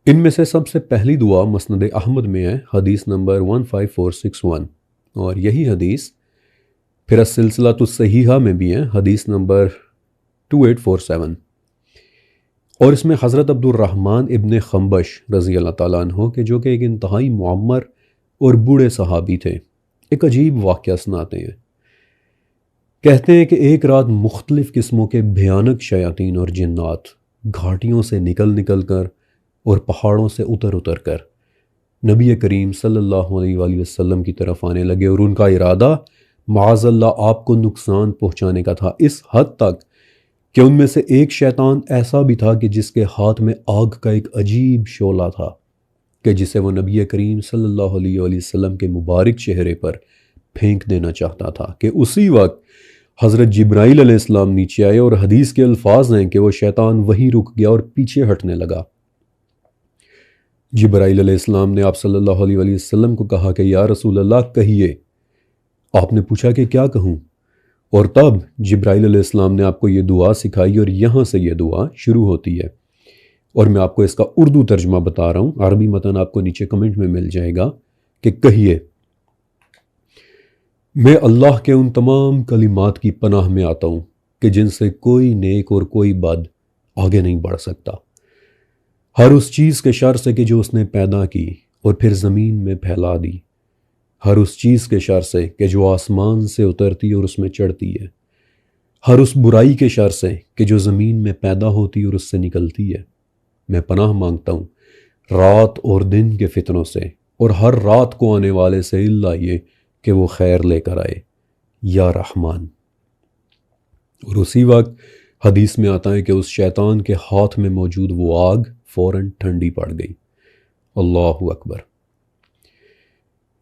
ان میں سے سب سے پہلی دعا مسند احمد میں ہے، حدیث نمبر 15461، اور یہی حدیث پھر السلسلۃ الصحیحہ میں بھی ہے، حدیث نمبر 2847، اور اس میں حضرت عبد الرحمن ابن خنبش رضی اللہ تعالیٰ عنہ کے، جو کہ ایک انتہائی معمر اور بوڑھے صحابی تھے، ایک عجیب واقعہ سناتے ہیں۔ کہتے ہیں کہ ایک رات مختلف قسموں کے بھیانک شیاطین اور جنات گھاٹیوں سے نکل کر اور پہاڑوں سے اتر کر نبی کریم صلی اللہ علیہ وآلہ وسلم کی طرف آنے لگے، اور ان کا ارادہ معاذ اللہ آپ کو نقصان پہنچانے کا تھا، اس حد تک کہ ان میں سے ایک شیطان ایسا بھی تھا کہ جس کے ہاتھ میں آگ کا ایک عجیب شعلہ تھا کہ جسے وہ نبی کریم صلی اللہ علیہ وآلہ وسلم کے مبارک چہرے پر پھینک دینا چاہتا تھا کہ اسی وقت حضرت جبرائیل علیہ السلام نیچے آئے، اور حدیث کے الفاظ ہیں کہ وہ شیطان وہیں رک گیا اور پیچھے ہٹنے لگا۔ جبرائیل علیہ السلام نے آپ صلی اللہ علیہ وآلہ وسلم کو کہا کہ یا رسول اللہ کہیے۔ آپ نے پوچھا کہ کیا کہوں، اور تب جبرائیل علیہ السلام نے آپ کو یہ دعا سکھائی، اور یہاں سے یہ دعا شروع ہوتی ہے، اور میں آپ کو اس کا اردو ترجمہ بتا رہا ہوں، عربی متن آپ کو نیچے کمنٹ میں مل جائے گا کہ کہیے: میں اللہ کے ان تمام کلمات کی پناہ میں آتا ہوں کہ جن سے کوئی نیک اور کوئی بد آگے نہیں بڑھ سکتا، ہر اس چیز کے شر سے کہ جو اس نے پیدا کی اور پھر زمین میں پھیلا دی، ہر اس چیز کے شر سے کہ جو آسمان سے اترتی اور اس میں چڑھتی ہے، ہر اس برائی کے شر سے کہ جو زمین میں پیدا ہوتی اور اس سے نکلتی ہے۔ میں پناہ مانگتا ہوں رات اور دن کے فتنوں سے اور ہر رات کو آنے والے سے، اللہ یہ کہ وہ خیر لے کر آئے، یا رحمان۔ اور اسی وقت حدیث میں آتا ہے کہ اس شیطان کے ہاتھ میں موجود وہ آگ فوراً ٹھنڈی پڑ گئی۔ اللہ اکبر۔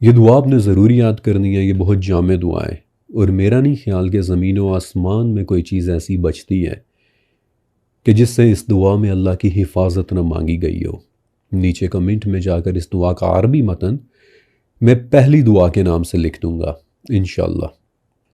یہ دعا آپ نے ضروری یاد کرنی ہے، یہ بہت جامع دعا ہے، اور میرا نہیں خیال کہ زمین و آسمان میں کوئی چیز ایسی بچتی ہے کہ جس سے اس دعا میں اللہ کی حفاظت نہ مانگی گئی ہو۔ نیچے کمنٹ میں جا کر اس دعا کا عربی متن میں پہلی دعا کے نام سے لکھ دوں گا انشاءاللہ۔